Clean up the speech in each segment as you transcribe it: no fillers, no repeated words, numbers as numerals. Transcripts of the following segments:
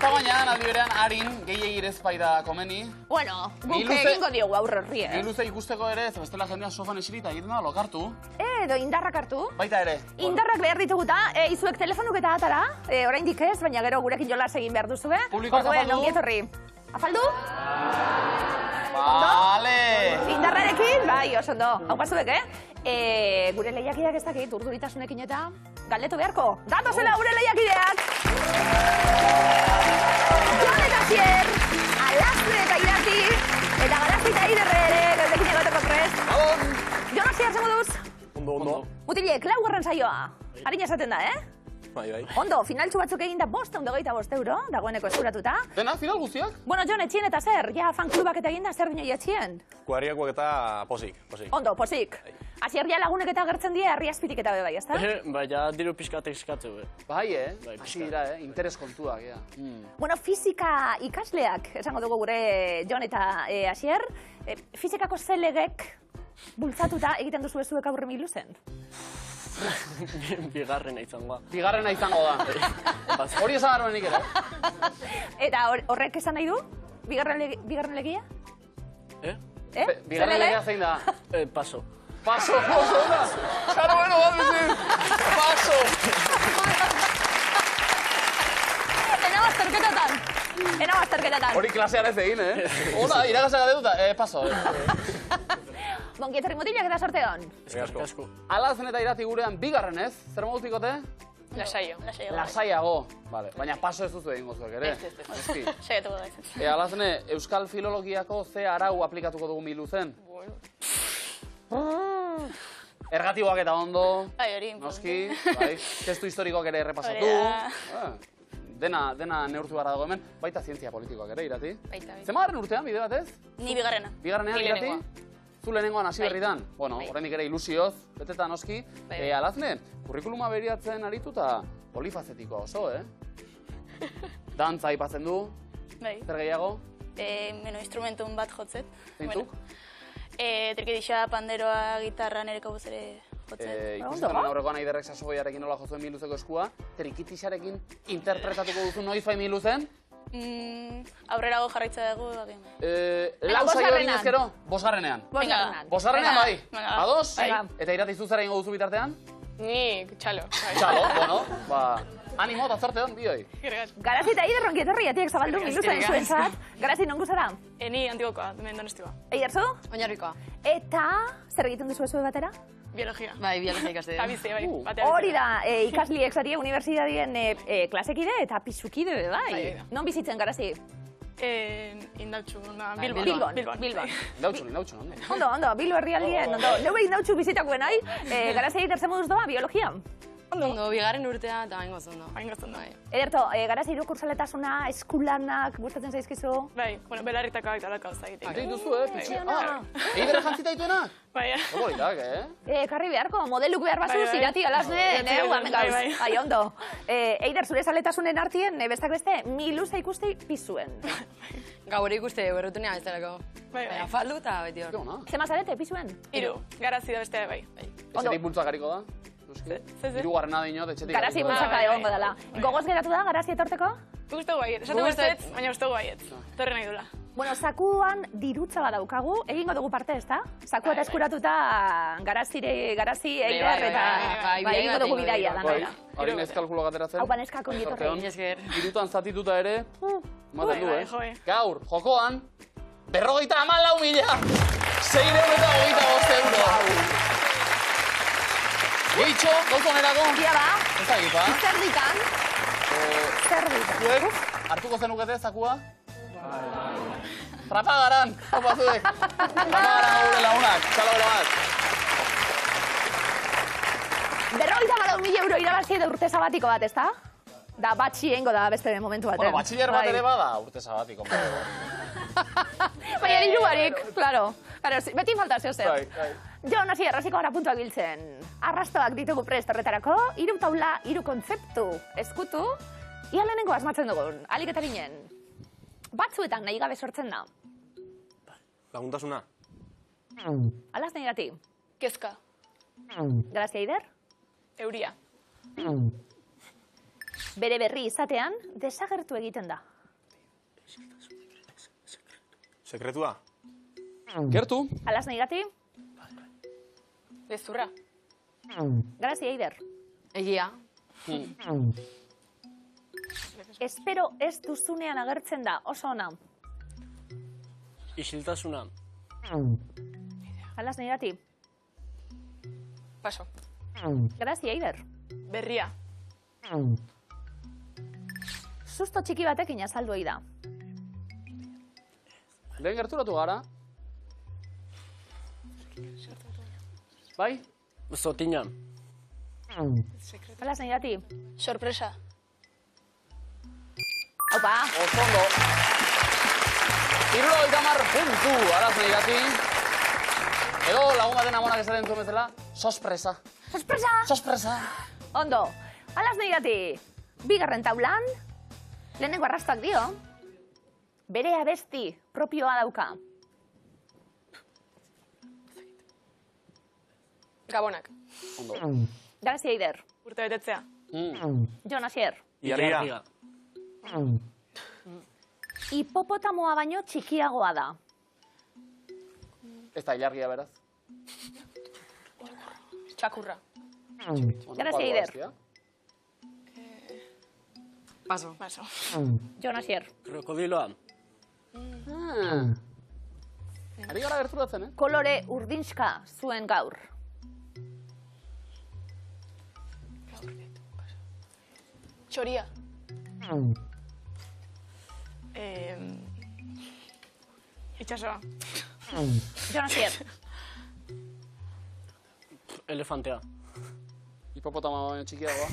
da baina, aldi berean, harin, gehiegi ere ezpaida komeni. Bueno, guk egingo diogu aurrorri, Luze ikusteko ere, ez bestela jendea sofan esirita egiten da, lokartu. Edo indarrak hartu. Baita ere. Indarrak behar dituguta, izuek telefonuk eta atara, oraindik ez, baina gero gurekin jolas egin behar duzue. Publikoak afaldu. Ongietorri. Afaldu? Vale. Indarrarekin, bai, oso ondo. Hau pasuek, gure lehiakideak ez dakit, urduritasunekin eta galdetu beharko. Datozela gure lehiakideak! Jon eta Asier, Alazne eta Irati, eta Garazi eta Iderre ere, gaudekin egoteko prest. Jon Asier, zer moduz? Ondo. Mutilek, laugarren saioa. Harina esaten da, Bai. Ondo, finaltxu batzuk egin da 525 euro, dagoeneko eskuratuta. Dena, final guztiak? Bueno, Jon, etxien eta zer, ja fanklubak eta egin da zer dinoi etxien? Kuadriakoak eta posik. Ondo, posik. Asier ja lagunek eta gertzen die herri azpitik eta bai, ezta? Bai, ja diru pixkat eskatzu, Bai, hasi dira, interes kontuak, ja. Bueno, fizika ikasleak, esango dugu gure Jon eta Asier, fizikako zelegek bultzatuta egiten duzu zuek aurre miluzen? Bigarrena izango. Bigarrena izango da. Hori esan garroenik ere. Eta horrek esan nahi du? Bigarren legia? Bigarren legia zein da? Paso. Paso, oso da! Txaro beno bat bizit! Paso! Ena bazterketetan. Hori klasean ez egin, Ona, iragasak adetuta, paso. Bongietorri mutilak eta sorte hon. Asko. Alazne eta Irati gurean bigarren ez? Zer modutikote? Lasaiago. Vale. Baina paso ez duzu egingo zuek ere? Ez. Saiatuko da izan. Alazne, Euskal Filologiako ze arau aplikatuko dugu miluzen? Ergatiboak eta ondo. Bai, hori. Noski. Testu historikoak ere errepasatu. Dena neurtu gara dago hemen. Baita zientzia politikoak ere, Irati. Baita. Zemagarren urtean, bide batez? Ni bigarrena. Bigarrenean, Irati? Zu lehenengoan hasi berritan. Bueno, oraindik ere ilusioz, beteta noski. Alazne, kurrikuluma beriatzen arituta polifazetikoa oso, Dantza aipatzen du. Bai. Zer gehiago? Instrumentun bat jotzet. Zeintzuk? Trikedixa, panderoa, gitarra, nire kabuz ere jotzet. Ikusten aurrekoan Aiderrek sasoiarekin nola jozuen miluzeko eskua. Trikitixarekin interpretatuko duzu noiz bai miluzen? Aurrerago jarraitza dugu. Lau saio egin ezkero? Bosgarrenean. Bosgarrenean bai? Ados? Eta Irati zu zara ingo duzu bitartean? Ni txalo. Txalo, bueno, animo eta zorte hon, bioi. Garazi eta Ider ongietorri, atiek zabaldu miluzen zuentzat. Garazi, nongu zara? Ni antiguokoa, hemen Donostikoa. Eiderzu? Oinarrikoa. Eta, zer egiten duzu zuen batera? Biologia. Bai, biologia ikaste. Eta bizi, bai. Hori da, ikasliek zarie unibertsitatien klasekide eta pisukide, bai. Non bizitzen, Garazi? Indautxu, Bilbon. Indautxu. Ondo, Bilbo herrialdien, ondo. Neu behin Indautxu bizitakoen nahi, Garazi Eider zer moduz doa, biologia? Ondo, bigarren urtea eta baingo zondo. Ederto, Garazi irukursaletasuna, eskulanak, gustatzen zaizkizu? Bai, belarritakoak eta lako zagitik. Ite dituzu, pitxi. Eiderre jantzita dituenak? Bai, Obolitak, Karri beharko, modeluk behar bazuz, Irati, Alazne, bai, ondo. Eider, zure zaletasunen artien, bestak beste, miluza ikusti pizuen. Gaur ikuste, berrutunea ez delako. Bai. Afaldu eta beti hor. Zema zarete, pizuen? 3, Garazi da beste, bai. Etxetik bultzakariko da? Hirugarrena dinot, etxetik. Garazi bultzaka egongo dela. Gogoz geratu da, Garazi etorteko? Guztegu baiet, esatu guztet, baina guztegu baiet. Torre nahi dula. Bueno, sakuan dirutza badaukagu, egingo dugu parte, ezta? Sakua eta eskuratuta Garazi, Eider eta egingo dugu bidaia da. Harin ez kalkulo gateratzen. Hau baneskako ongietorri. Dirutan zatituta ere, maten du, Bai. Gaur, jokoan, 54.000, 625 euro. Gehitxo, gauzo nerako? Gia ba, Ez da egipa. zerdikan. Zuek, hartuko zenukete zakua? Trapagaran, haupa zuek. Trapagaran gure lagunak, txalo bero bat. 54.000 euro irabazi edo urte sabatiko bat, ezta? Da batxi egingo da beste momentu batean. Bueno, batxiller bat ere bada urte sabatiko. Baina diruarik, claro. Beti falta zeo zer. Bai. Jon, hasi erraziko gara puntuak biltzen. Arrastoak ditugu prest horretarako, 3 taula, 3 kontzeptu eskutu, ia lehenengo asmatzen dugun, alik eta ginen. Batzuetan nahi gabe sortzen da. Laguntasuna. Alaz nahi gati. Kezka. Grazia Eider? Euria. Bere berri izatean, desagertu egiten da. Sekretua. Gertu. Alas Neirati, Lezurra. Grazia Eider. Egia. Espero ez duzunean agertzen da, oso ona. Isiltasuna. Alas Neirati, Paso. Grazia Eider. Berria. Susto txiki batekin azaldu da. Lehen gerturatu gara. Bai? Zotina. Alas Neirati, Sorpresa. haupa, Oso ondo. 70 puntu, Alas Neirati. Edo lagun baten amonak esaten zuen bezala, sorpresa. sorpresa! Sorpresa. Ondo, Alas Neirati, bigarren taulan, lehenengo arrastoak dio, bere abesti propioa dauka. Gabonak. Ondo. Grazia Eider, Urte betetzea. Jon Asier, Ilargia. hipopotamoa baino txikiagoa da. Ez da ilargia beraz. Txakurra. Grazia Eider, Paso. Paso. Jon Asier, Krokodiloa. Ari gara gerturatzen, kolore urdinska zuen gaur. Txoria. Itxasoa. Jon Asier, Elefantea. Hipopotama baino txikiagoa.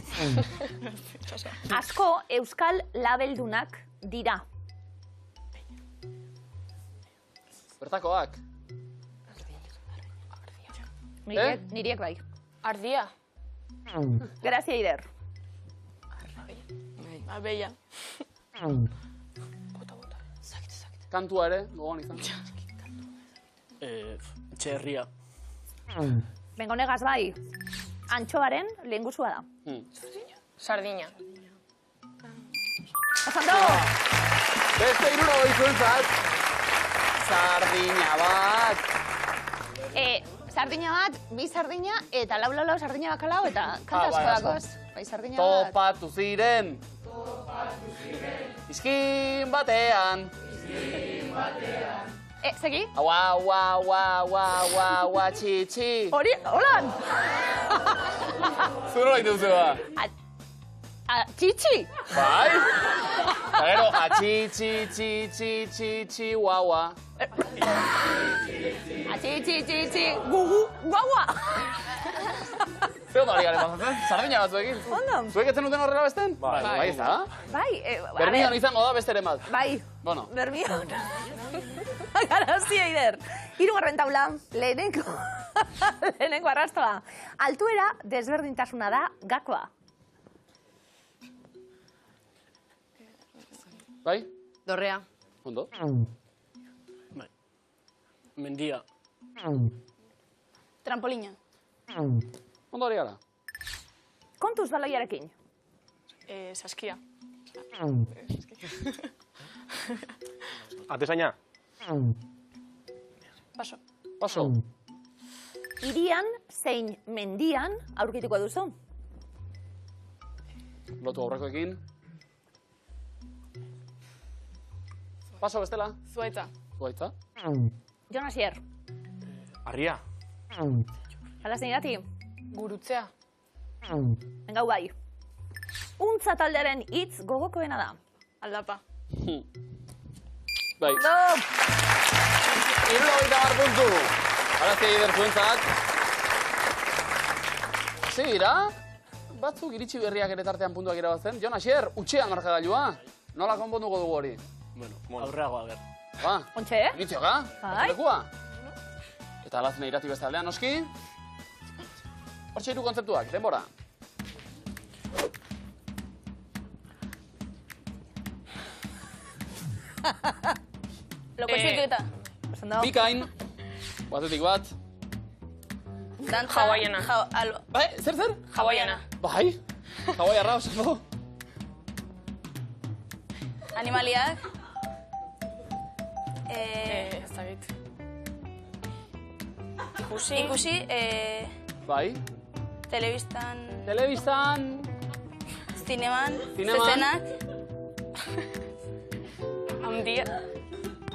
asko euskal labeldunak dira. Bertakoak. Niriek bai. Ardia. Grazia Eider, Abeia. Kantua ere, gogoan izan. Txerria. bengonegaz bai, antxoaren lehengusua da. Sardina. Osando! Beste 70 zuentzat. Sardina bat. Sardina bat, bi sardina, eta lau sardina bakalau, eta kanta asko bai, dakoz. Bai, sardina bat. Topatu ziren. Izkin batean. Segi? Ua, txi. Hori, holan! Zuro baitu zua. Txitsi! Bai? Eta gero, txi, ua. Txitsi, gugu, guagua! Zer ondo ari garen pasatzen? Sardina bat zuekin? Ondo. Zuek etzen duten horrela besten? Bai, ez da? Bai, Bermion izango da besteren bat. Bai, Bueno. Bermion. Garazia Eider. Hirugarren taula, lehenengo arrastoa. Altuera desberdintasuna da gakoa. Bai? Dorrea. Ondo. Mendia. Trampolina. Ondo ari gara. Kontuz baloiarekin. Saskia. Atezaina. Paso. Paso. Hirian zein mendian aurkituko duzu. Lotu aurrekoekin. Paso bestela. Zuaitza. Zuaitza. Jon Asier, Arria. Alas Neirati, Gurutzea. engau bai. Untza taldearen hitz gogokoena da. Aldapa. Bai. No! 70 puntu. Arazia Eider zuentzat. Segira, batzuk iritsi berriak ere tartean puntuak irabazten. Jon Asier, utxean markagailua. Nola konponduko dugu hori? Bueno, aurreago, a ber. Ba, Ontxe, initzioka? Bai. Lekua? Eta Alas Neirati beste aldean, noski? Hortxe hiru kontzeptuak, denbora. Loko txiketa. Ondo. Bikain, batetik bat. Dantza. Hawaiana. Bai, zer? Hawaiana. Bai, hawaiarra oso. Animaliak. Ez dakit. Ikusi, Bai. telebistan, Telebistan. zineman, Zineman. zezenak, Handia.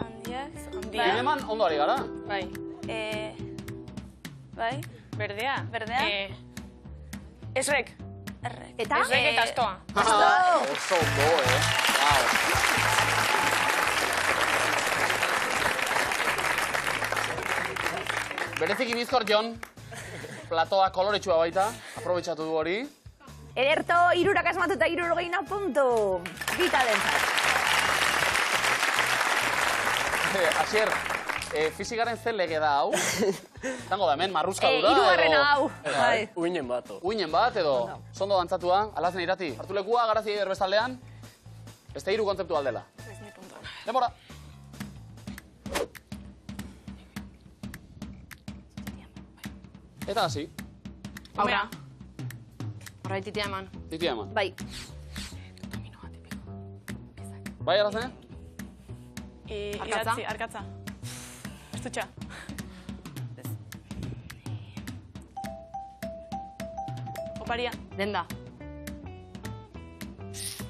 handiak, Zineman ondo ari gara. Bai. bai, Berdea. Berdea. Esrek. errek. Eta? Esrek eta astoa. Oso ondo, Wow. Bereziki bizkor Jon, platoa koloretsua baita, aprobetxatu du hori. Ederto, 3 asmatu eta 60 puntu. Bita dentzat. Asier, fizikaren zen lege da hau? Zango da hemen, marruzkadura edo... 3. hau. Bai. Uinen bat. Uinen bat edo, zondo dantzatua, Alazen Irati. Hartu lekua, Garazi Eider bestaldean, beste 3 kontzeptu aldela. Ez ni puntua. Demora. Eta hasi, Aurra. Aurra ititia eman. titia eman. Bai. Bai, Alazen? Arkatza. Idatzi, arkatza. Estutxa. Oparia. Denda.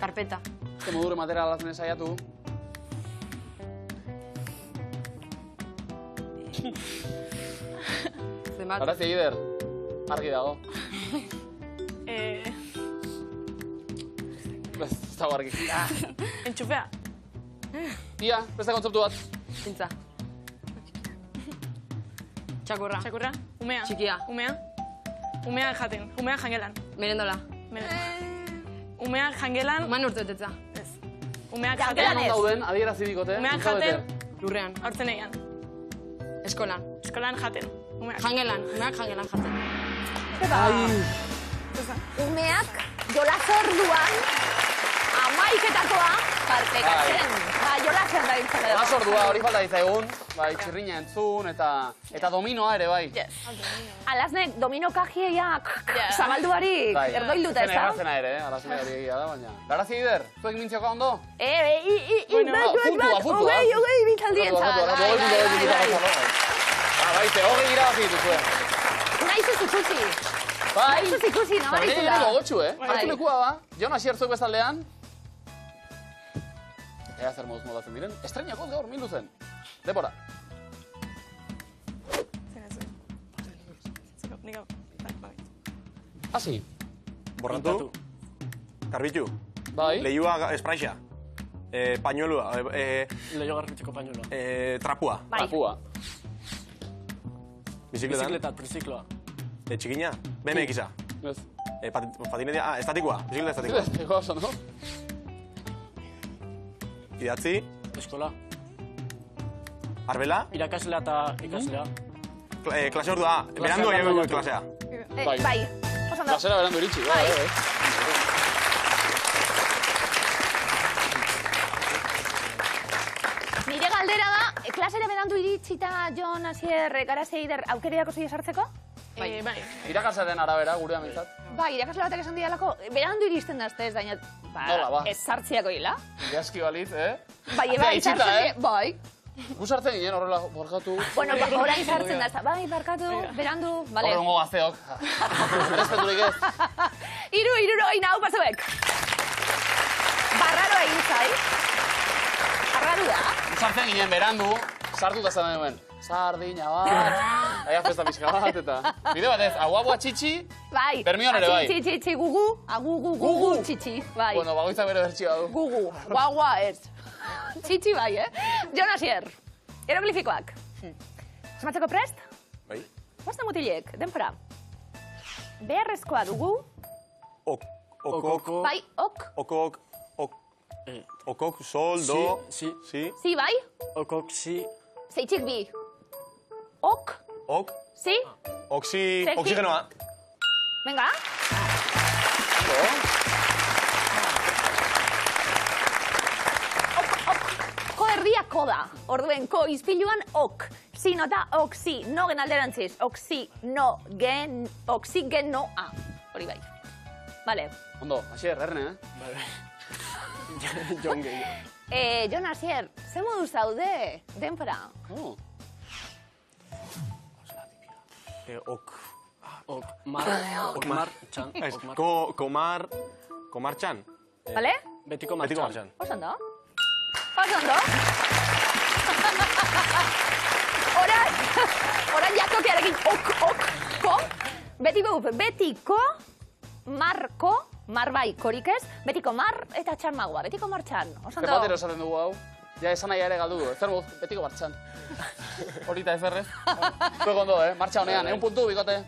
Karpeta. Este modure material Alazen saiatu. Zenbat. Garazi Eider, argi dago. Ez dago argi. Entxufea. Ia, beste kontzeptu bat. Zintza. Txakurra. Txakurra. Umea. Txikia. Umea. Umea jaten. Umea jangelan. Merendola. Umea jangelan. Uman urtetetza. Ez. Umea Jangelan jaten. ez. Dauden, adierazi dikote. Umeak jaten. Lurrean. Hortzen egan. Eskolan. Eskolan jaten. Umeak. Jangelan. Umeak jangelan jaten. Umeak jolasordua amaiketakoa partekatzen. Ba, jolasean da biltzen edo. Basordua hori falta ditzaigun, bai, txirrina entzun eta dominoa ere bai. Alaznek, domino kajieiak zabalduari Bai. erdoilduta ez da? Errazena ere, arazena hori egia da, baina. Garazi Eider, zuek mintzioko ondo? Puntua. Ogei bitaldientzat. Baite, hogei irabazi dituzue. Naizuz ikusi. Bai, Naizuz ikusi, eta nabaritu bere da. gogotxu, Bai. Hartu lekua ba, Jon Asier zuek bestaldean. Ea zer moduz modatzen diren. Estreinakoz gaur, mindu zen. Debora. Hasi. Borratu. Garbitu. Bai. Lehiua espraixa. Pañuelua. Leio garbitzeko pañueloa. Trapua. Bai. Trapua. Bizikletan. Bizikleta, trizikloa. Txikina. BMX-a. Ez. Patinetia. Estatikua. Bizikleta estatikua. Ego oso, no? Idatzi. Eskola. Arbela. Irakaslea eta ikaslea. Klase ordua. Berandu berandu. klasea. Bai. Bai. Oso ondo. Klasera berandu iritsi. Bai. Nire galdera da, klasera berandu iritsita Jon Asier Garazi Eider aukereako zoi esartzeko? Bai. Irakasaren arabera, gure amintzat. Bai, irakasle batek esan didalako, berandu iristen da, ez dainat, Nola, ba? ez sartziako hila. Jaski balitz, Bai, Atea eba, itxita, bai. Gu sartzen ginen horrela borkatu. Bueno, orain sartzen da, bai, barkatu, berandu, bale. Horrengo gazteok. Respeturik ez. 3 hau pasauek. Barraro egin zai. Barraro da. Gu sartzen ginen berandu, sartuta zen duen. Sardina bat, aia festa pixka bat, eta... Bide batez, agua txitsi, Bai. Bermion ere bai. Txitsi, gugu, gugu, txitsi, bai. bueno, bagoitzak bere bertxia du. Gugu, guagua ez. Txitsi bai, Jon Asier, hieroglifikoak. Asmatzeko prest? Bai. Bosta mutilek, denpora. Beharrezkoa dugu, Okok. bai, ok, Okok. Okok. Sol. Do. Si. Si. si bai, Okok, si. zeitxik bi. Ok, Ok. si, Oxigenoa. venga. Ko erdia koda. Orduen, ko izpiluan ok. Si nota oxi, no gen alderantziz. Oxi, no, gen, oxigenoa. Hori bai. Vale. Ondo, Asier, erne, Bai. Jon gehiago. Jon Asier, ze modu zaude, denpora? Okmar, txan. Komar txan. Bale? Betiko Betiko martxan. martxan. Oso ondo. Oso ondo. Oran jatokiarekin ko. Betiko, marko, mar bai, korik ez, betiko mar eta txan magua, betiko martxan. Oso ondo. Zenbatero esaten dugu hau. Ja, esan nahi ere galdu du. Zer guz, betiko martxan. Horita ez errez. Zuek ondo, martxa honean, 1 puntu, bikote.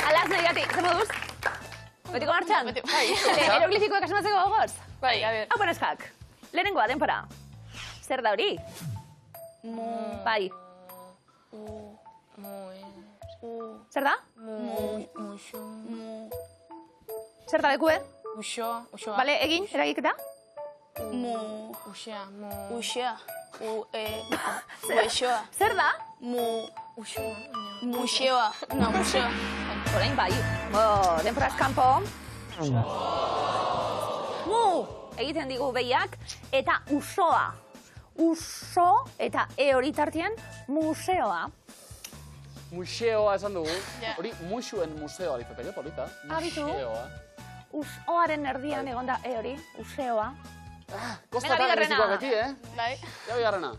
Alaz nahi gati, zer moduz? Betiko martxan? Bai. Eroglifikoak asmatzeko gogoz? Bai, a ber. Hau boneskak, lehenengoa, denpora. Zer da hori? Bai. Zer da? Zer da lekue? Uxoa. Bale, egin, eragiketa? Uxea. Uxea. Uexoa. Zer da? Muxeoa. No, muxeoa. Orain bai. Denporaz kanpo. Egiten digu behiak eta usoa. Uso eta hori tartean museoa. Museoa esan dugu. Hori musuen museoa, dipepere, polita. Abitu. Museoa. Usoaren erdian egonda hori, useoa. Kostatan bigarrena. bizikoak beti, Bai. Ja, bigarrena.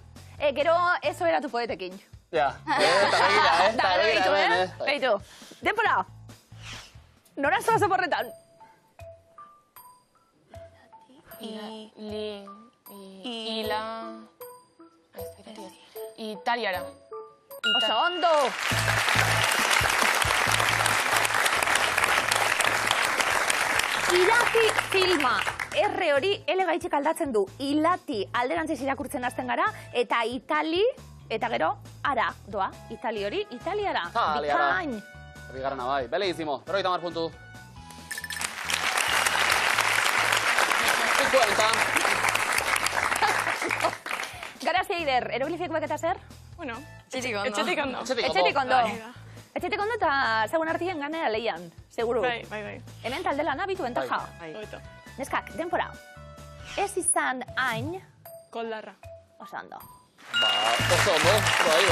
Gero ez oheratu poetekin. Ja, eta begira, Da, gero behitu, Behitu. Denpora. Nora zoaz oporretan? Italiara. Oso ondo. Irati filma. R hori ele gaitxik aldatzen du. Ilati alderantziz irakurtzen hasten gara, eta itali, eta gero, ara doa. Itali hori, italiara. Italiara. Bikain. Bigarrena bai, beleísimo. 50 puntu. 50. Garazia Eider, eroglifikoak eta zer? Bueno, Etxetik ondo. etxetik ondo. Etxetik ondo. Bai. Etxetik ondo eta segun artien ganera leian, seguru. Bai. Hemen talde lan abitu entaja. Hobeto. Neskak, denpora. Ez izan hain, Koldarra. oso ondo. Ba, oso ondo. Bai.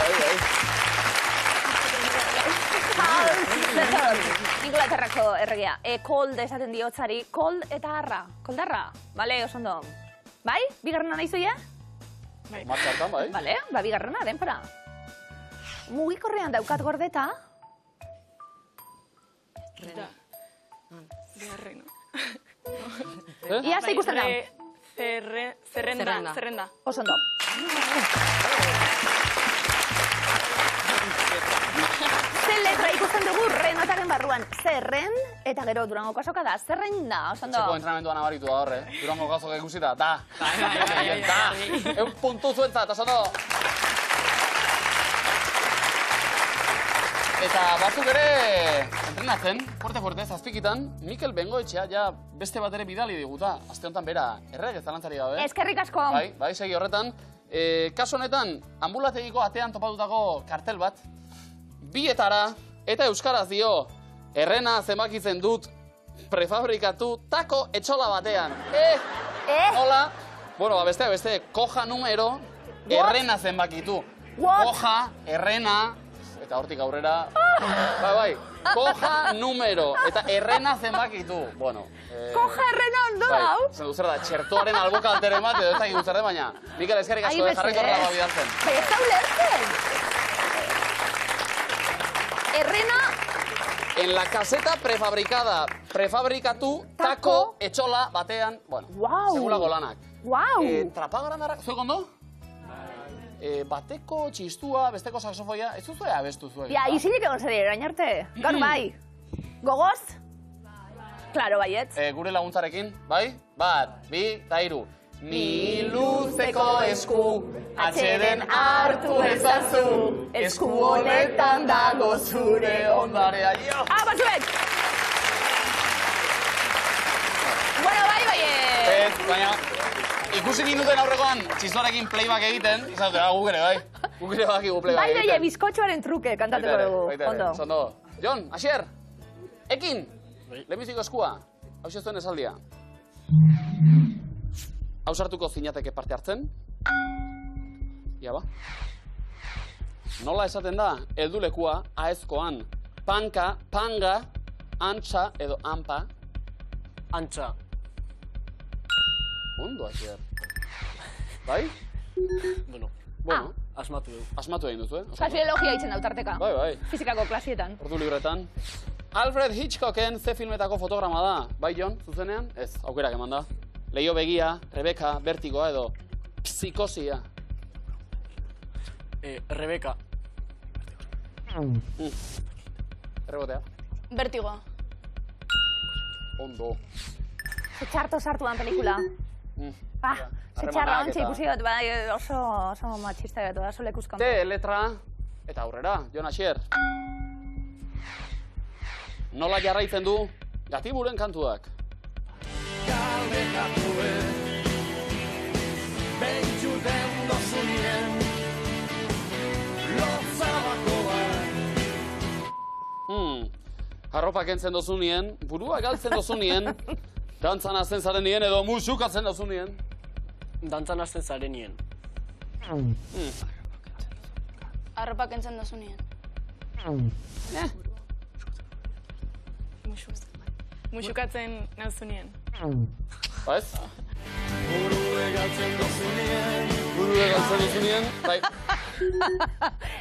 Inglaterrako erregea. Kold esaten diotzari, kold eta harra. Koldarra. Bale, oso ondo. Bai? Bigarrena nahi zuia? Martxa hartan, bai. Bale, ba, bigarrena, denpora. Mugikorrean daukat gordeta. Bigarrena. Ia ze ikusten da. Zerrenda. Oso ondo. Ze letra ikusten dugu renotaren barruan. Zerren, eta gero Durangoko azoka da. Zerren da, oso ondo. Txeko entrenamentua nabaritu da horre. Durangoko azoka ikusita, da. Puntu zuentzat, oso ondo. Eta batzuk ere entrenatzen, fuerte, zazpikitan, Mikel Bengoetxea ja beste bat ere bidali diguta. Aste honetan bera, erreg ez zalantzari gabe. Eskerrik asko. Bai, segi horretan. Kasu honetan, ambulategiko atean topatutako kartel bat, bietara eta euskaraz dio, errena zenbakitzen dut prefabrikatu tako etxola batean. Hola. Bueno, beste, koja numero, errena zenbakitu. Koja, errena, eta hortik aurrera, bai, koja numero, eta errena zenbakitu. Bueno, Koja errena ondo hau. zen duzer da, txertoaren alboka alteren bat, edo ez da guzerde, baina Mikel eskerrik asko, jarriko horrela bidaltzen. Ez da ulertzen. Errena... En la caseta prefabricada, prefabrikatu, tako, etxola, batean, bueno, segulako lanak. Trapagarandarrak, zuek ondo? Bateko txistua, besteko saxofoia, ez duzu abestu zuek? Ja, isilik egon zari erain arte. Gaur bai. Gogoz? Klaro baietz. Gure laguntzarekin, bai? 1, 2, eta 3. Ni luzeko esku, atxeden hartu ezazu, esku honetan dago zure ondarea. Batzuek! Bueno, baiet! Ez, baina, ikusi ginduten aurrekoan txistuarekin playback egiten, izan dut, guk ere, bai. Guk ere bakigu playback egiten. Bai, bizkotxoaren truke kantatuko dugu. Ondo. Jon, Asier, ekin! Lehenbiziko eskua, hau zuen esaldia. Hau sartuko zinateke parte hartzen. Ia ba. Nola esaten da, heldulekua, aezkoan, panka, panga, antxa edo anpa. Antxa. Ondo, Asier. Bai? Bueno, asmatu dugu. Asmatu egin duzu, Filologia itzen dautarteka. Bai. Fizikako klasietan. Ordu libretan. Alfred Hitchcocken ze filmetako fotograma da? Bai, Jon, zuzenean? Ez, aukerak eman da. Leio begia, Rebeka, Vertigoa edo Psikosia. Rebeka. Errebotea. Vertigoa. Ondo. Ze txarto sartuan pelikula. Ze txarra ontsa ikusi dut, bai oso matxista gatu da, oso lekuzkan. T, letra, eta aurrera, Jon Asier. Nola jarraitzen du Gatiburen kantuak? Arropa kentzen dozunien, burua galtzen dozunien, dantzan azten zarenien edo musukatzen dozunien. Dantzan azten zarenien. Arropa kentzen dozunien. Musukatzen nauzunien. Ba ez? Burue galtzen dozunien. Bai.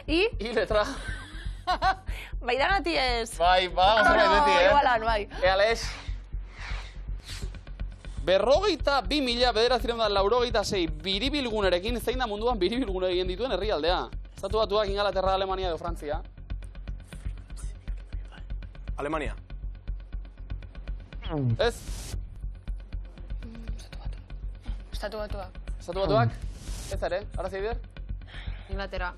I letra. Bai danati ez. Bai, ozerbait beti, Igualan, bai. Eales. 42.996 biribilgunerekin zein da munduan biribilgune egin dituen herrialdea. Estatu Batuak, Ingalaterra, Alemania edo Frantzia. Alemania. Ez? Estatu Batuak. Estatu Batuak? Ez ere, ara zeider? Inglaterra.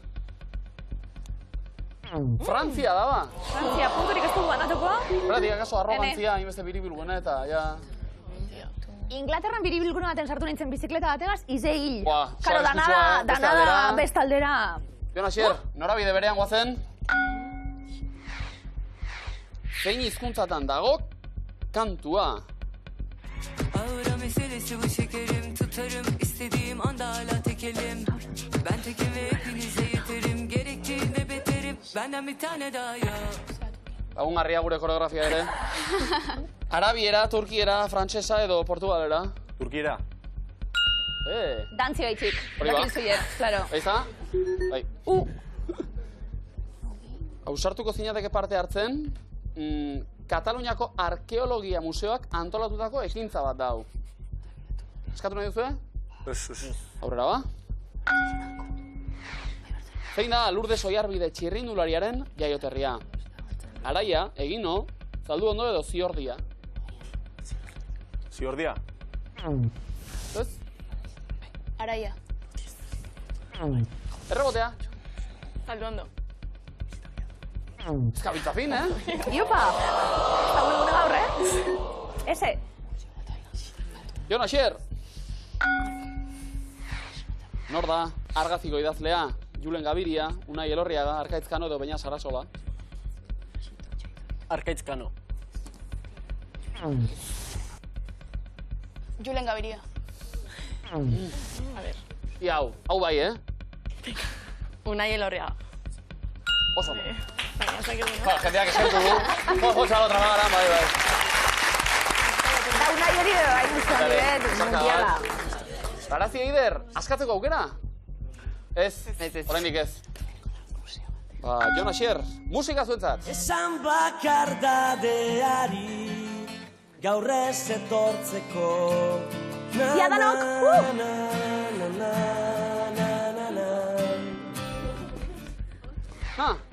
Frantzia daba. Frantzia, punturik ez dugu banatuko. Beratik, akaso arrogantzia, inbeste biribilgune eta, ja... Inglaterran biribilgune baten sartu nintzen bizikleta bategaz, ize hil. Buah, Karo, danada bestaldera. Jon Asier, norabide berean guazen? Zein hizkuntzatan dago kantua? Ağra meselesi bu şekerim, tutarım istediğim anda hala tekelim. Ben tekim ve hepinize yeterim, gerektiğinde beterim. Benden bir tane daha yok. Lagungarria gure koreografia ere. Arabiera, turkiera, frantsesa edo portugalera? Turkiera. Dantzi baitzik. Hori ba? Claro. Baiza? Bai. Ausartuko zinateke parte hartzen, Kataluniako Arkeologia Museoak antolatutako ekintza bat dau. Eskatu nahi duzue? Aurrera ba? Zein da Lourdes Oiarbide txirrindulariaren jaioterria? Araia, egino, zaldu ondo edo ziordia? Ziordia. Ez? Araia. Errebotea? Zaldu ondo. Ezkabitza fin, Iopa! Zagun egune gaur, Ese. Jon Asier! Nor da, argaziko idazlea, Julen Gabiria, Unai Elorriaga, Arkaitz Kano edo Beñat Sarasola? Arkaitz Kano. Julen Gabiria. A ver. Ia hau bai, Unai Elorriaga. Oso. Baina, ez dakigu, no? Jendeak eskertu du. Jotza lotra magaran, bai. Da Unai hori bai mundiala. Arazi Eider, askatzeko aukera? Ez, oraindik ez. Jon Asier, musika zuentzat. Esan bakardadeari gaur ez etortzeko. Ia danok!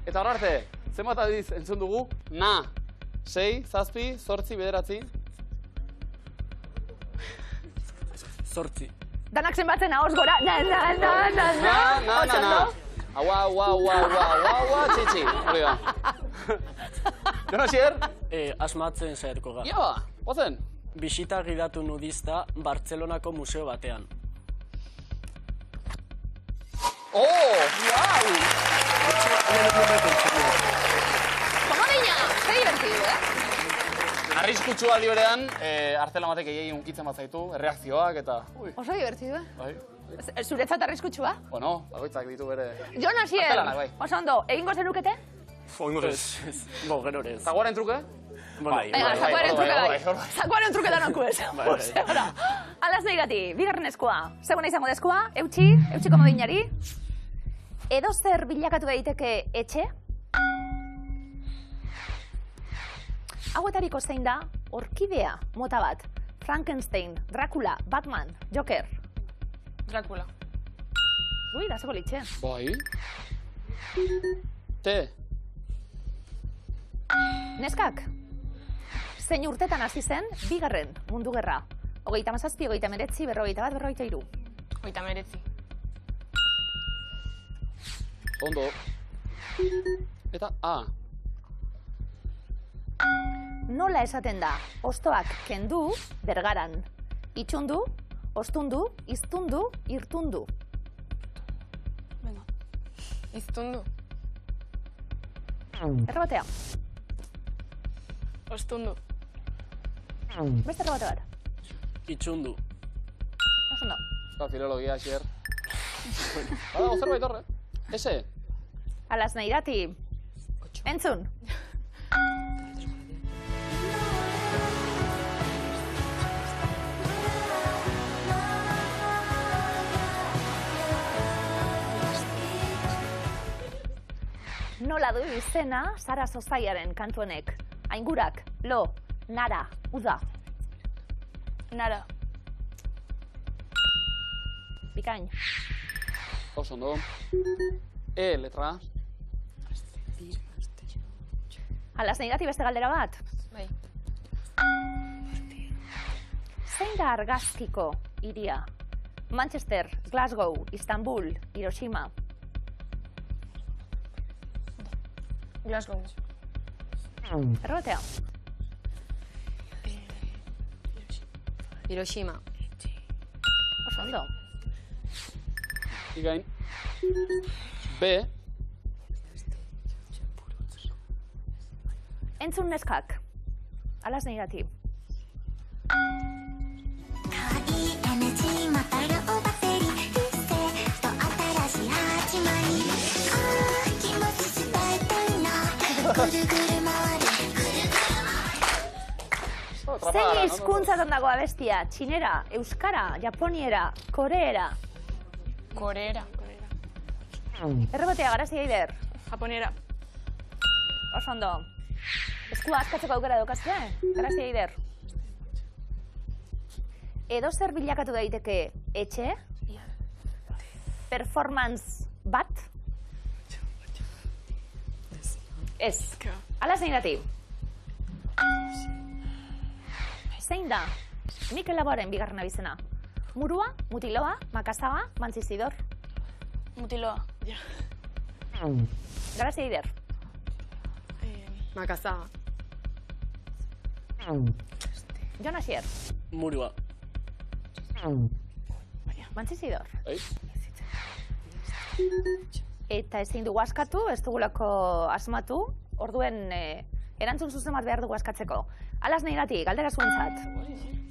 Eta hor arte, zenbat adiz entzun dugu? 6, 7, 8, 9. 8. Danak zenbatzen ahoz gora. Na. Aua, txitxi. Hori da. Jon Asier? Asmatzen saiatuko ga. Ia ba, gozen. Bisita gidatu nudista Bartzelonako museo batean. Wow! Como niña, qué divertido, arriskutsua aldi berean, artela batek egin unkitzen bat zaitu, erreakzioak eta... Oso divertidu, Bai. Zuretzat arriskutsua? Bueno, bakoitzak ditu bere... Jon Asier, Artelanak, bai. oso ondo, egingo zenukete? Oingo ez. Bo, gero ere ez. Zaguaren truke? Bai, Venga, zakuaren truke bai. Zakuaren truke danoko ez. Bai. Alaz nahi gati, bigarren eskua. Seguna izango deskua, eutxi komodinari. Edo zer bilakatu daiteke etxe? Hauetariko zein da, orkidea mota bat. Frankenstein, Dracula, Batman, Joker. Dracula. Ui, da zego litxe. Bai. Te. Neskak, zein urtetan hasi zen, bigarren mundu gerra. 37, 39, 41, 43. 39. Ondo. Eta A. Nola esaten da, ostoak kendu, bergaran. Itxundu, ostundu, iztundu, irtundu. Iztundu. Errebatea, Ostundu. beste errebate bat. Itxundu. Oso ondo. Euskal filologia, Asier. Badago zerbait horre. Ese. Alaz nahi irati. Entzun. Nola du izena Sara Sozaiaren kantu honek? Aingurak, lo, nara, uda. Nara. Bikain. Oso ondo. E letra. Alaz nahi irati beste galdera bat. Bai. Zein da argazkiko hiria? Manchester, Glasgow, Istanbul, Hiroshima. Glasgow. Errebatea. Hiroshima. Oso ondo. Ikain. B. Entzun neskak. Alaz nahi irati. Zein hizkuntzatan dago abestia? Txinera, euskara, japoniera, koreera. Koreera. Errebatea, garazi eider. Japoniera. Oso ondo. Eskua askatzeko aukera daukazte? Garazi eider. Edo zer bilakatu daiteke etxe? Performance bat? Ez. Alaz nahi gati. Zein da? Mikel Laboaren bigarren abizena. Murua, Mutiloa, Makazaga, Mantzizidor. Mutiloa. Garazi eider. Makazaga. Jon Asier. Murua. Mantzizidor. Ei. Eta ezin dugu askatu, ez dugulako asmatu, orduen erantzun zuzen bat behar dugu askatzeko. Alaz nahi gati, galdera zuentzat.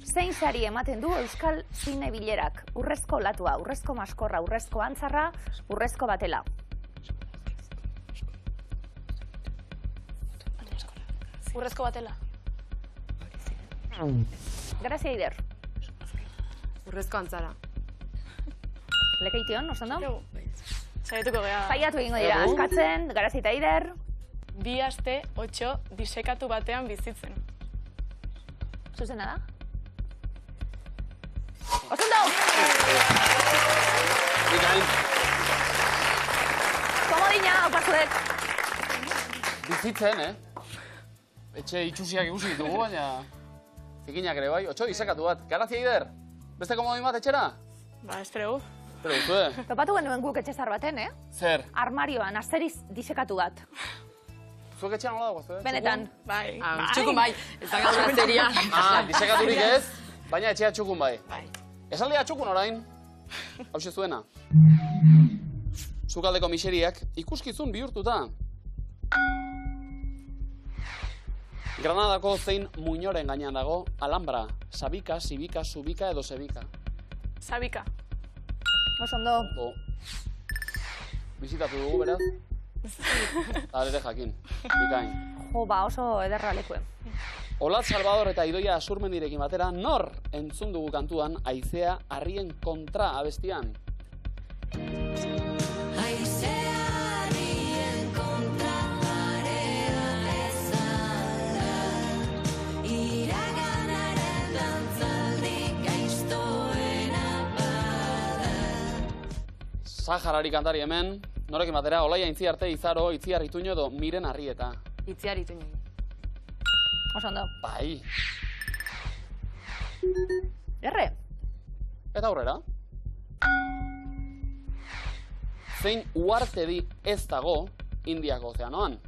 Zein sari ematen du Euskal Zine Bilerak? Urrezko latua, urrezko maskorra, urrezko antzarra, urrezko batela. Urrezko batela. Garazi eider. Urrezko antzara. Lekeition, oso ondo? Saietuko gea. Saiatu egingo dira, askatzen, garazi eta eider. 2 aste 8 disekatu batean bizitzen. Zuzena da? Oso ondo! Ikain. Komodina, opazuek. Bizitzen, Etxe itxusiak ikusi ditugu, baina... Zikinak ere bai. 8 disekatu bat. Garazi eider. Beste komodin bat etxera? Ba, espero. Pero duzue. Topatu genuen guk etxezar baten, Zer? Armarioan, asteriz disekatu bat. Zuek etxean nola dagoaz, Benetan. Bai. Txukun bai. Ez da gazteria. Disekaturik ez, baina etxea txukun bai. Bai. Esaldia txukun orain. Hauxe zuena. Zukaldeko miseriak ikuskizun bihurtuta. Granadako zein muinoren gainean dago, Alhambra, Sabika, Sibika, Zubika edo Zebika. Sabika. Oso ondo. Bizitatu dugu, beraz? Ere jakin, bikain. Jo, ba, oso ederra lekue. Olat Salvador eta Idoia Asurmendirekin batera, nor entzun dugu kantuan Haizea harrien kontra abestian? Haizearien kontra area ezala, iraganaren dantzaldi gaiztoena bada. Saharari kantari hemen, norekin batera, Olaia Intziarte, Izaro, Itziar Ituño edo Miren Arrieta. Itziar Ituño. Oso ondo. Bai. Erre. Eta aurrera. Zein uhartedi ez dago Indiako ozeanoan?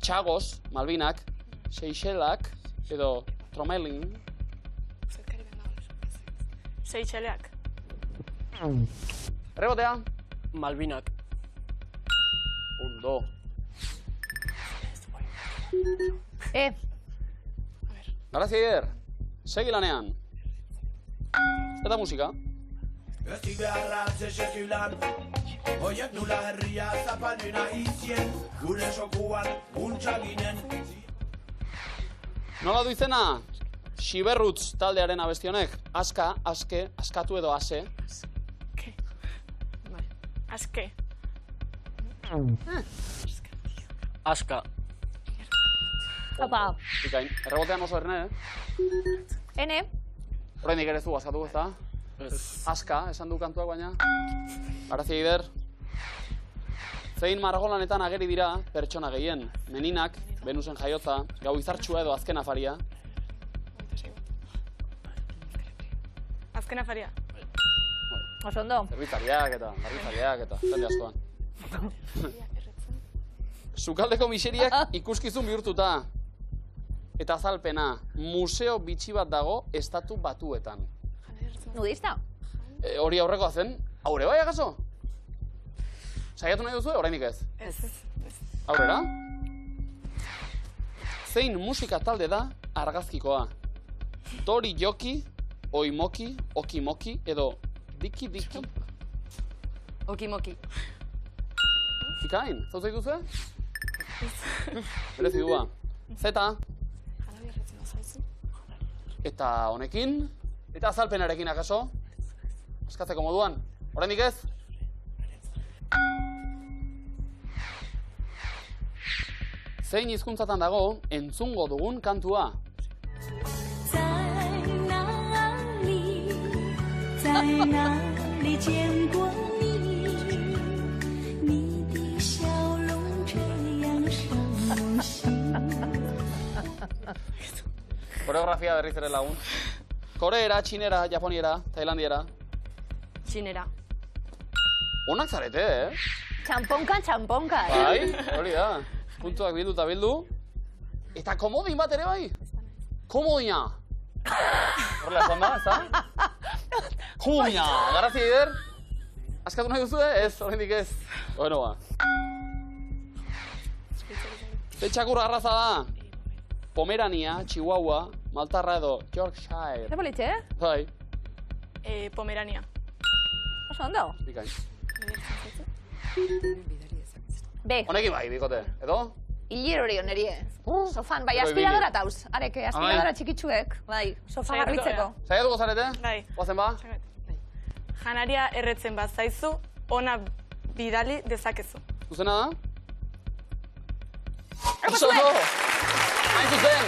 Chagos, Malvinak, Seychelak edo Tromelin. Seycheleak. Rebotea. Malvinak. Ondo. Grazia Ider, segi lanean. Eta musika. Ezti beharra sekulan, hoiek nula herria zapalena izien, gure sokuan untxaginen. Nola du izena? Xiberrutz taldearen abestionek. Aska, aske, askatu edo ase. Aske. Aska. Opa. Bikain, errebotean oso erne, Ene. Horrendik ere zu askatu, ez da? Aska, esan du kantuak baina. Grazia Ider. Zein margolanetan ageri dira pertsona gehien. Meninak, Venusen jaiotza, Gau izartxua edo azken afaria. Azken afaria. Oso ondo. Zerbitzariak eta jende askoan. Sukaldeko miseriak ikuskizun bihurtuta. Eta azalpena, museo bitxi bat dago Estatu Batuetan. Nudista? Hori aurrekoa zen, aurre bai akaso? Saiatu nahi duzu, oraindik ez? Ez. Aurrera? Zein musika talde da argazkikoa? Tori Joki, Oimoki, Okimoki edo Diki Diki? Okimoki. Ikain, zauzai duzu? Berezi dua. Zeta. Eta honekin, eta azalpenarekin akaso? Askatzeko moduan, oraindik ez? Zein hizkuntzatan dago entzungo dugun kantua? Koreografia berriz ere lagun. Koreera, txinera, japoniera, tailandiera. Txinera. Onak zarete, Txamponka. Bai, hori da. Puntuak bildu eta bildu. Eta komodin bat ere bai. Komodina. Horrela esan da, ez da? Komodina. Grazia Ider. Askatu nahi duzu, ez? Horrendik ez. Bueno, ba. Txakurra arraza da. Pomerania, Chihuahua, Maltarra edo Yorkshire. Zebolitxe, Bai. Pomerania. Oso ondo. Bikain. Be, Honekin bai, bikote. Edo? hilir hori onerie. Sofan, bai, aspiradora tauz. Areke, aspiradora txikitsuek. Bai, sofa garbitzeko. Saiatuko zarete? Bai. Guazen ba? Janaria erretzen bat zaizu, ona bidali dezakezu. Zuzena da? Oso ondo! Hain zuzen,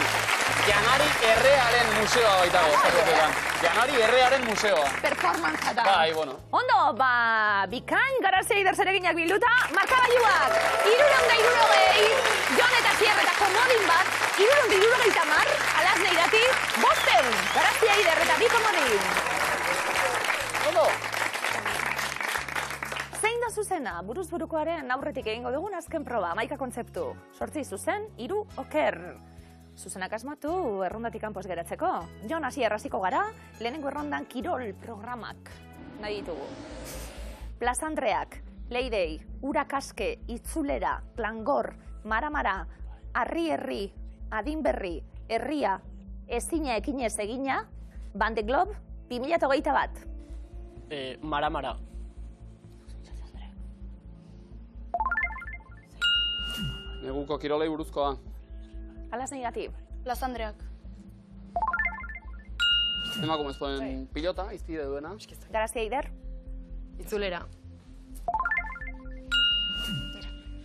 Janari Errearen museoa baitago, zatetan. Janari Errearen museoa. Performance da. Bai, bueno. Ondo, ba, bikain Grazia Ider zereginak bilduta, markagailuak, 360, Jon eta Zier eta komodin bat, 360, Alasne irati, 5, Grazia Ider eta 2 komodin. Ondo! Zein da zuzena, buruz burukoaren aurretik egingo dugun azken proba, 11 kontzeptu. 8 zuzen, 3 oker. Zuzenak asmatu, errondatik kanpos geratzeko. Jon, hasi erraziko gara, lehenengo errondan kirol programak nahi ditugu. Plazandreak, Leidei, Urakaske, Itzulera, Klangor, Maramara, Arri-herri, Adinberri, herria ezina ekinez egina, Bande Globe 2021. Mara. Neguko kirolei buruzkoa. Alas negatibo. Las Andreak. Emakumezkoen pilota, iztide duena. Garazia Eider. Itzulera.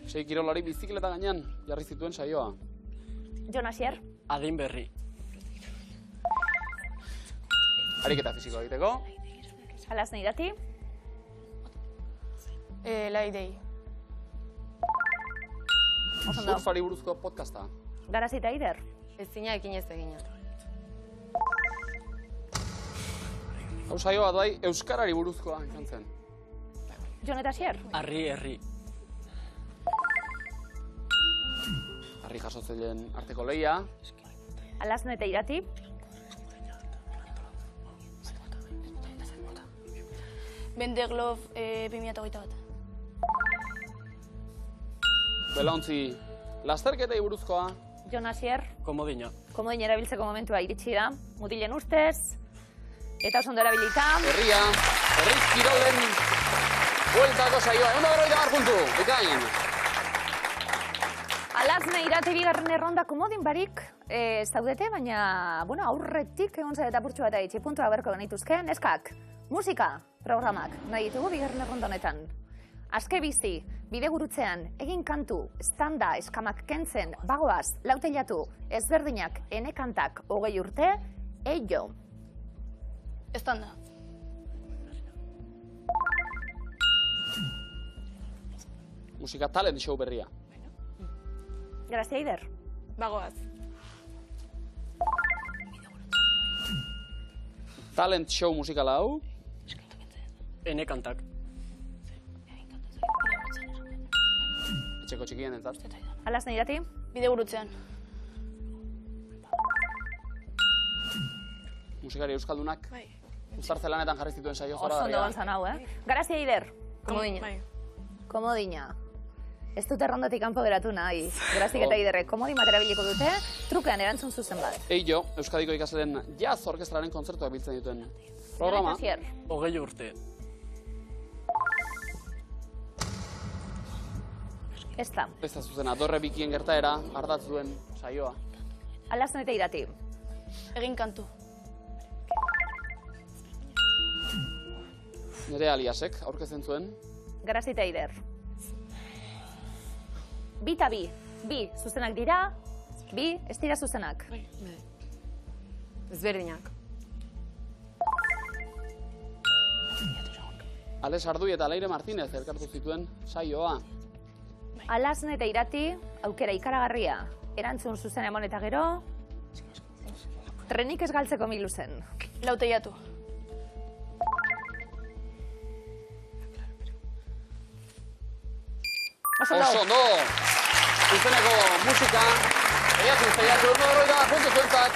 6 kirolari bizikleta gainean jarri zituen saioa. Jon Asier. Adin berri. Ariketa fisikoa egiteko. Alas negatibo. Laidei. Surfari buruzko podcasta. Garazia eta Eider. Ezina ekinez egina. Hau saio bat bai, euskarari buruzkoa izan zen. Jon eta Asier. Herri. Harri jasotzaileen arteko lehia. Alas eta Irati. Bende Globe 2021. Belaontzi, lasterketei buruzkoa. Jon Asier. Komodina. Komodin erabiltzeko momentua iritsi da. Mutilen ustez. Eta oso ondo erabilita. Herriz kirolen bueltako saioa. 150 puntu, bikain. Alasne Irati bigarren erronda komodin barik zaudete, baina aurretik egon zaret apurtxu bat aitzi puntua berko genituzke. Neskak, musika programak nahi ditugu bigarren erronda honetan. Azke bizi, bidegurutzean, egin kantu, standa, eskamak kentzen, bagoaz, lautelatu, ezberdinak, enekantak, 20 urte, eio. Estanda. Musika talent show berria. Grazia Eider. Bagoaz. Talent show musikala hau. Enekantak. Etxeko txikien entzat. Alasne Irati. Bidegurutzean. Musikari euskaldunak. Uztartze lanetan jarri zituen saio Oso jora. ondo gontzan hau, Grazia Eider. Komodina. Komodina. Ez dute errondatik kanpo geratu nahi. Grazik eta Eiderrek komodin bat erabiliko dute, trukean erantzun zuzen bat. Eio, Euskadiko ikasleen jazz orkestraren kontzertuak biltzen dituen programa. 20 urte. Ez da. Ez da zuzena, dorre bikien gertaera, ardatz duen saioa. Alasne eta Irati. Egin kantu. Nere aliasek aurkezten zuen. Grazia eta Eider. Bi eta bi. Bi zuzenak dira, bi ez dira zuzenak. Ezberdinak. Ales Ardui eta Leire Martínez elkartu zituen saioa. Alasne eta Irati, aukera ikaragarria. Erantzun zuzen emon eta gero, trenik ez galtzeko milu zen. Lauteiatu. Oso ondo! Izeneko musika, eiatzen zeiatu, 150 puntu zuentzat.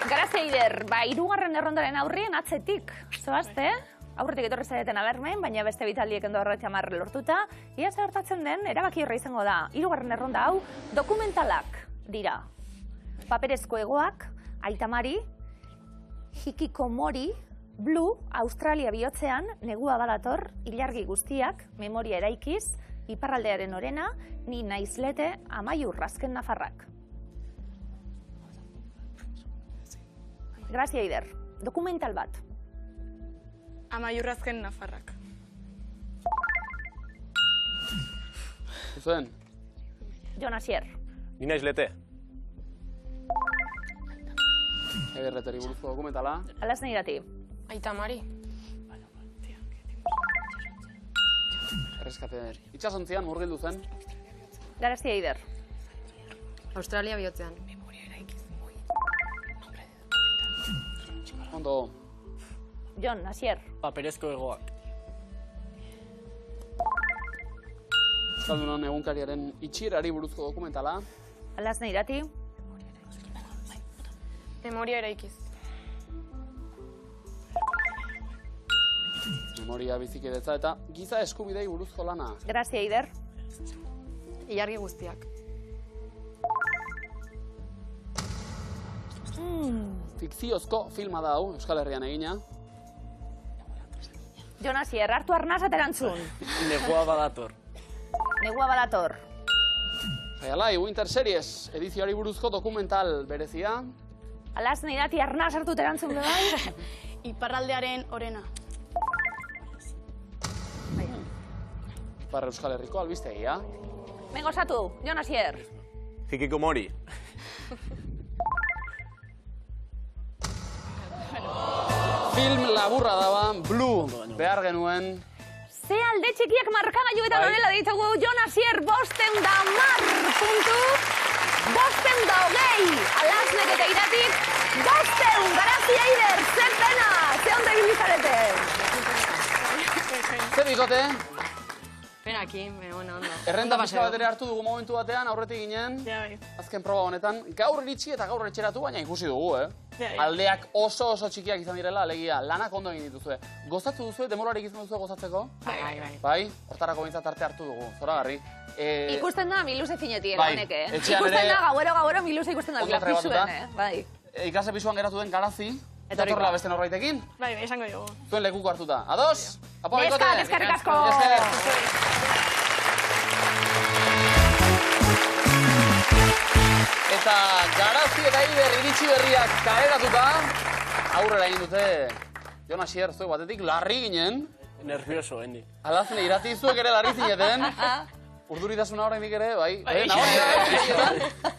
Grazia Eider, hirugarren errondaren aurrien atzetik. Zoazte, aurretik etorri zaiten alarmen, baina beste bitaldiek endo horretia marre lortuta. Ia zer hartatzen den, erabaki horre izango da. Hirugarren erronda hau, dokumentalak dira. Paperezko egoak, Aitamari, Hikikomori, Blue, Australia bihotzean, negua badator, ilargi guztiak, memoria eraikiz, iparraldearen orena, ni naizlete, Amaiur azken nafarrak. Grazia Eider, dokumental bat. Amaiur azken nafarrak. Zuen? Jon Asier. Ni naiz lete. Egerreteri buruzko dokumentala. Alasne Irati. Aitamari. Erreskate itxasontzian murgildu zen. Grazia Eider. Australia bihotzean. Ondo. Jon Asier. Paperezko egoak. Euskaldunon egunkariaren itxierari buruzko dokumentala. Alasne Irati. Memoria eraikiz. Memoria bizikidetza eta giza eskubidei buruzko lana. Grazia Eider. Ilargi guztiak. Fikziozko filma da hau, Euskal Herrian egina. Jon Asier, hartu arnazat erantzun. Negua badator. Negua badator. Jaialai, Winter Series, edizioari buruzko dokumental berezia. Alaz, nahi dati arnaz hartu erantzun bai? Iparraldearen orena. Ipar Euskal Herriko albistegia. Mengozatu, Jon Asier. Hikikomori. Film laburra daba, Blue, behar genuen. Ze alde txikiak markagailuetan honela ditugu Jon Asier 510 puntu. 520, Alasnek eta Iratik. 500, Garazi Eider, ze pena, ze ondo ibilizarete. Ze bikote? Penaki, ondo. Errenta pixka bat ere hartu dugu momentu batean, aurretik ginen, azken proba honetan. Gaur iritsi eta gaur etxeratu, baina ikusi dugu, Aldeak oso txikiak izan direla, alegia, lanak ondo egin dituzue. Gozatu duzue, demolarik izan duzue gozatzeko? Bai, hortarako bintzat arte hartu dugu, zoragarri. Ikusten da Miluse finetik, honek, etxean Ikusten da, gauero Miluse ikusten da, Ondo bai. Ikase pisuan geratu den Garazi, datorrela beste norbaitekin. Bai, esango dugu. Zuen lekuko hartuta. Ados? Apo, bikote! Neskak, eskerrik asko! Eta Garazi eta Eider iritsi berriak kaleratuta, aurrera egin dute Jon Asier, zuek batetik larri ginen. Nervioso, hendi. Alazne, irati zuek ere larri zineten. Urduritasuna horrenik ere, bai.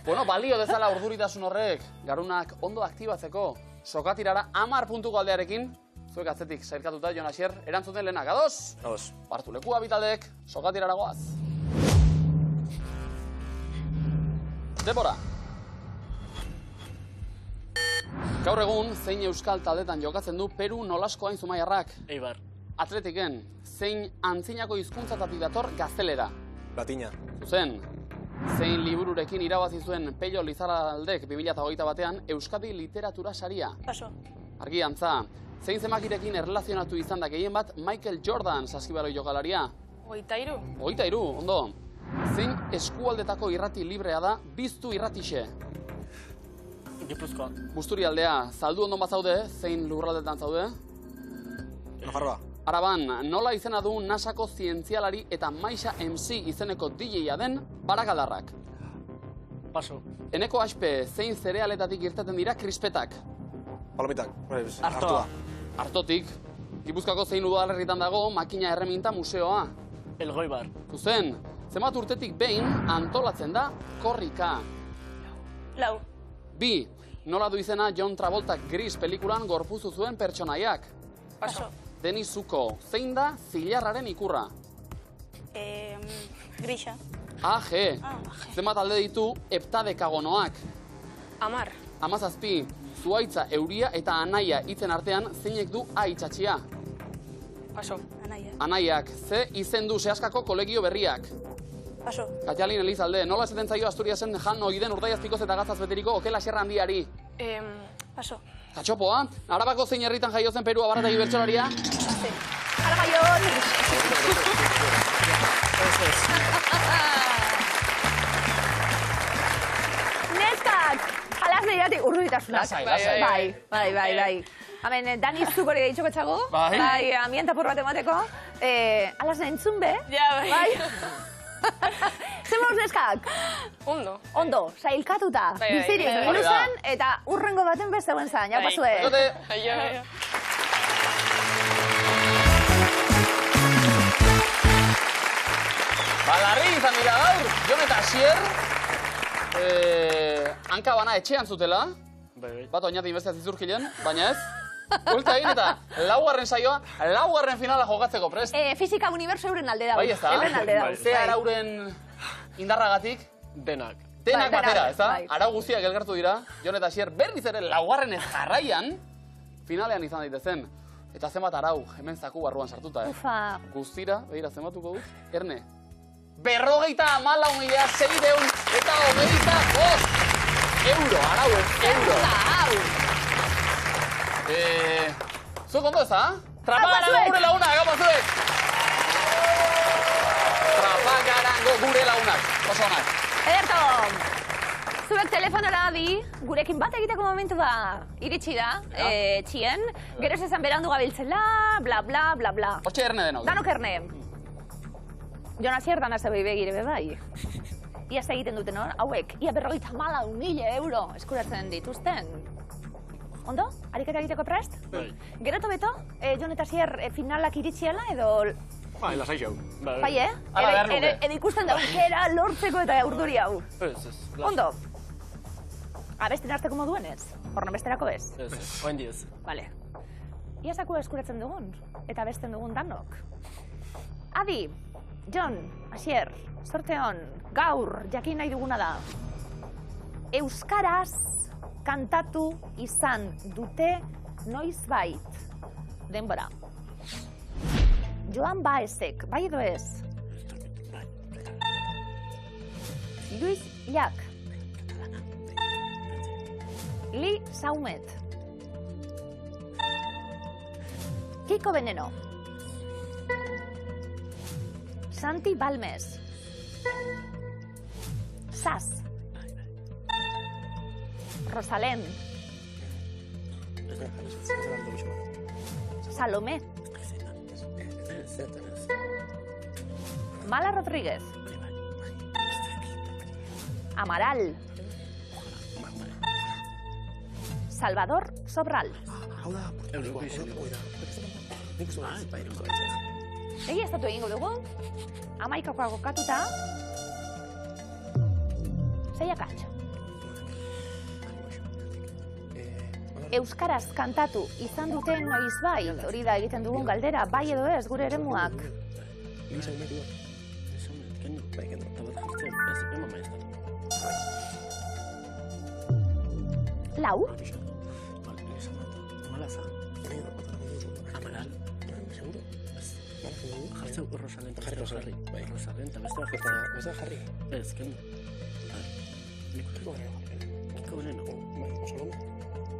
Bueno, balio dezala urduritasun horrek, garunak ondo aktibatzeko, sokatirara 10 puntuko aldearekin, zuek atzetik sailkatuta, Jon Asier, erantzuten lehenak, ados? Ados. Partu lekua bitaldek, sokatirara goaz. Debora. Gaur egun, zein euskal taldetan jokatzen du Peru Nolasko hain Zumaiarrak? Eibar. Atletiken, zein antzinako hizkuntzatatik dator gaztelera? Latina. Zuzen, zein libururekin irabazi zuen Pello Lizarraldek 2021 batean Euskadi Literatura Saria? Paso. Argi antza, zein zemakirekin erlazionatu izan da gehien bat Michael Jordan saskibaloi jokalaria? 23. 23, ondo. Zein eskualdetako irrati librea da Biztu irratixe? Gipuzkoa. Busturialdea, zaldu ondon bat zaude, zein lurraldetan zaude? Nafarroa. Araban, nola izena du NASAko zientzialari eta Maixa MC izeneko DJ-a den Barakaldarrak? Paso. Eneko aspe, zein zerealetatik irteten dira krispetak? Palomitak. Artoa. Artotik. Gipuzkoako zein udalerritan dago makina erreminta museoa? Elgoibar. Zuzen, zenbat urtetik behin antolatzen da korrika? 4. 2. Nola du izena John Travoltak Gris pelikulan gorpuzu zuen pertsonaiak? Paso. Denis Zuko, zein da zilarraren ikurra? Grisa. AG. Zenbat alde ditu heptadekagonoak? 10. 17. Zuhaitza, euria eta anaia hitzen artean zeinek du A itxatxia? Paso. Anaia. Anaiak, ze izen du Seaskako kolegio berriak? Paso. Katialin Elizalde, nola esaten zaio Asturiasen Jan Oiden Urdaiazpikoz eta Gaztaz beteriko Okela Sierra handiari? Paso. Katxopoa, Arabako zein herritan jaio zen Peru abarrategi bertsolaria? Arabaion! Neskak! Alaz nire urduritasunak. Bai. Hemen, Dani zukore gehitxoko txago. Bai, ambientapur bat emateko. Alaz nire entzun be. Ja, bai. Zer maus neskak? Ondo. Ondo, sailkatuta, bizirik biluzan, eta urrengo baten beste guen zan, jau pasue. Balarri izan dira gaur, Jon eta Asier, hanka bana etxean zutela, bat oinati inbestiaz izurkilen, baina ez. Ulta egin eta laugarren saioa, laugarren finala jokatzeko prest. Fizika uniberso euren alde dago. Bai ez da, ze arauren indarragatik? Denak. Denak batera, ez da? Bai. Arau guztiak elgartu dira, Jon eta Asier berriz ere laugarren ez jarraian, finalean izan daitezen. Eta zenbat arau, hemen zaku barruan sartuta, Ufa. Guztira, behira zenbatuko dut, Erne. 54.625 euro, arau, euro. Zuek ondo ez, ha? Trapagarango gure lagunak, gau zuek! Trapagarango gure lagunak, oso onak. Ederto! Zuek telefonora adi, gurekin bat egiteko momentua iritsi da, txien. Geroz esan berandu gabiltzela, bla, bla, bla, bla. Hortxe erne denok. Danok erne. Jon Asier dana zebei begire bai. Ia egiten duten hauek, ia 54.000 euro eskuratzen dituzten. Ondo? Ariketa egiteko prest? Bai. Geroto beto, Jon eta Asier finalak iritsiela edo... Bai, lasai xau. Bai, Hala behar nuke. Edo ikusten da aukera lortzeko eta urduri hau. Ez. Ondo? Abesten arteko moduen ez? Horren besterako ez? Ez, oen diez. Bale. Ia sakua eskuratzen dugun, eta abesten dugun danok. Adi, Jon, Asier, sorte hon, gaur jakin nahi duguna da. Euskaraz kantatu izan dute noizbait denbora. Joan Baezek, bai edo ez? Luis Llach. Li Saumet. Kiko Veneno. Santi Balmes. Sas. Rosalén. Salomé. Mala Rodríguez. Amaral. Salvador Sobral. Egi estatu egingo dugu, 11 kokatuta, 6 akatxo. Euskaraz kantatu izan duten noizbait, hori da egiten dugun galdera, bai edo ez gure eremuak. Lau? Rosalén, eta beste jarri. Ez, kendu. Kiko Veneno.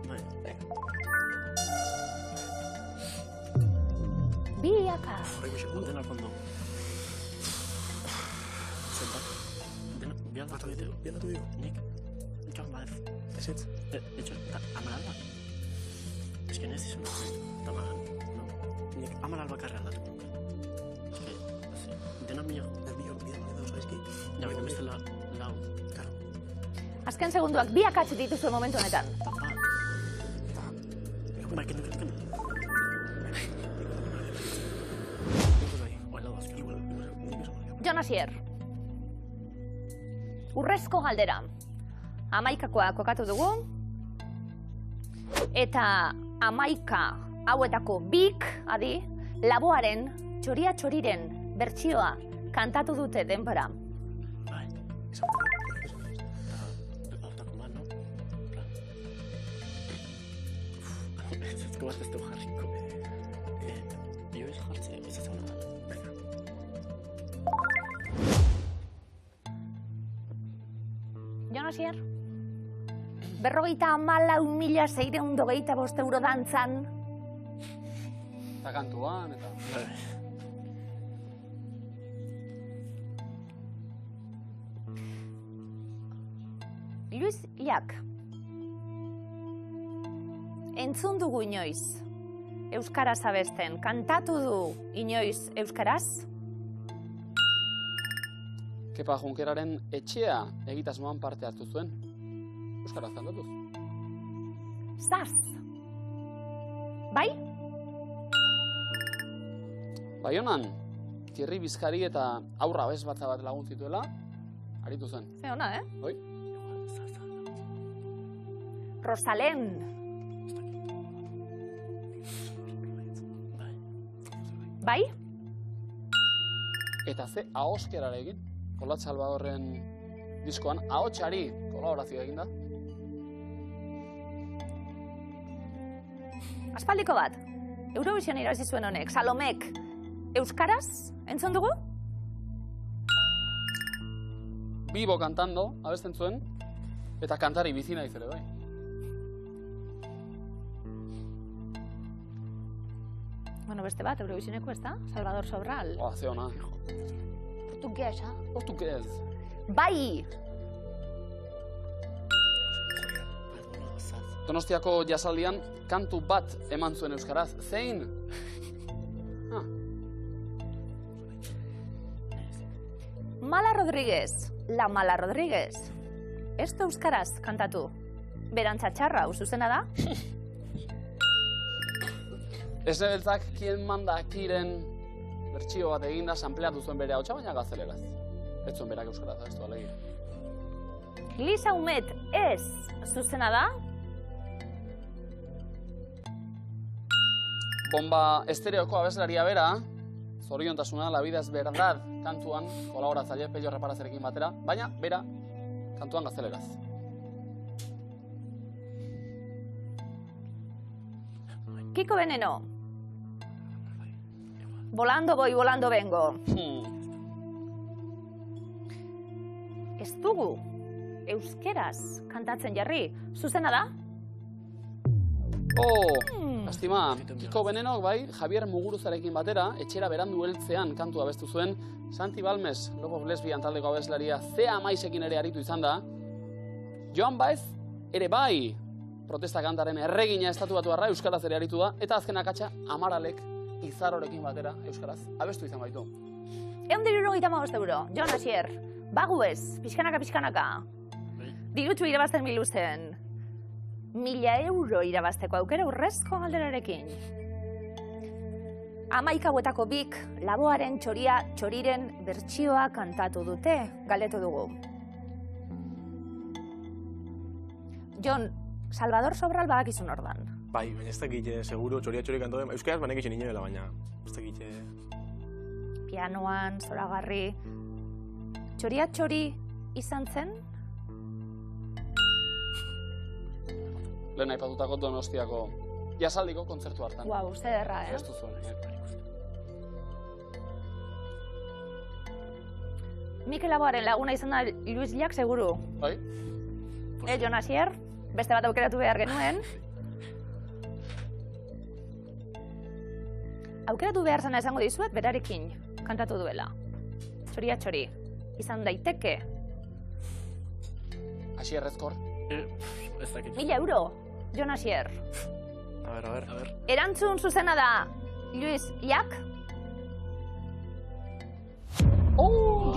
Bai. Biaka. Denak ondo. Zenbat. Bialdatu ditu. Nik. Joan Baez. Ezetz. Eta Amaral bat. Esken ez izan. Eta Amaral. Nik Amaral bakarra aldatuko nuke. Dena mila. Ja, baina beste lau. Azken segunduak bi akatz dituzu momentu honetan. Bai, kendu. Jon Asier. Urrezko galdera. 11koa kokatu dugu. Eta 11 hauetako bik, adi, Laboaren Txoria txoriren bertsioa kantatu dute denbora. Bai. Ez bat ez du jarriko. Jo ez jartze, ez ezaguna da. Jon Asier? 54.625 euro dantzan. Eta kantuan, eta... Luis Llach. Entzun dugu inoiz euskaraz abesten. Kantatu du inoiz euskaraz? Kepa Junkeraren etxea egitasmoan parte hartu zuen. Euskaraz kantatuz. Zaz. Bai? Baionan, Thierry Bizkari eta aurra abesbatza bat lagun zituela, aritu zen. Ze ona, Oi? Rosalén. Bai? Eta ze ahoskerara egin. Olatz Salvadorren diskoan ahotsari kolaborazioa egin da. Aspaldiko bat. Eurovision irabazi zuen honek. Salomek. Euskaraz? Entzun dugu? Bibo kantando, abesten zuen, eta kantari bizina izele bai. Bueno, beste bat, Eurovisioneko ez da? Salvador Sobral. Ze ona. Portuguesa. Portuguez. Bai! Donostiako jasaldian kantu bat eman zuen euskaraz. Zein? Mala Rodríguez, La Mala Rodríguez. Ez du euskaraz kantatu. Berantza txarra, zuzena da? Esnebeltzak Kien manda kiren bertsio bat eginda sampleatu zuen bere hautsa, baina gazteleraz. Ez zuen berak euskaraz, ez du alegia. Lisa Humet ez zuzena da? Bomba estereoko abeslaria bera, zoriontasuna, La vida es verdad kantuan kolaboratzaile Pello Reparazerekin batera, baina bera kantuan gazteleraz. Kiko Veneno. Volando voy, volando vengo. Ez dugu euskeraz kantatzen jarri. Zuzena da? Lastima, Kiko Venenok bai, Javier Muguruzarekin batera, etxera berandu heltzean kantua abestu zuen, Santi Balmes, Love of Lesbian taldeko abeslaria, Zea Maisekin ere aritu izan da. Joan Baez, ere bai, protesta kantaren erregina estatuatuarra euskaraz ere aritu da, eta azken akatsa Amaralek Izarorekin batera euskaraz abestu izan baitu. 175 euro, Jon Asier. Bagu ez, pixkanaka. Dirutxu irabazten miluzen. 1000 euro irabazteko aukera urrezko galderarekin. 11 hauetako bik Laboaren txoria txoriren bertsioa kantatu dute, galdetu dugu. Jon, Salvador Sobral badakizun ordan. Bai, baina ez dakit, seguro, txoria kantu den. Euskaraz banek izan inoela, baina ez dakit. Pianoan, zoragarri. Txoria txori izan zen? Lehen aipatutako Donostiako jasaldiko kontzertu hartan. Guau, uste derra, Ez duzuen. Mikel Laboaren laguna izan da Luis Llach, seguru. Bai? Jon Asier, beste bat aukeratu behar genuen. Aukeratu behar zena esango dizuet, berarekin kantatu duela. Txoria txori. Izan daiteke. Asier Ezkor. Ez dakit. 1000 euro, Jon Asier. A ver. Erantzun zuzena da Luis Llach.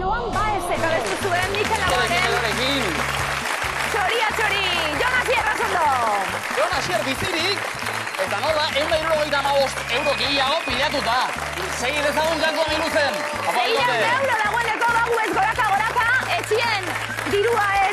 Joan Baezek abestu zuen Mikel Laboaren Txoria txori, Jon Asier razondo. Jon Asier bizirik, eta nola, 175 euro gehiago pilatuta. Segi dezagun kantua miluzen. 600 euro dagoeneko Bagu ez goraka, etxien dirua ez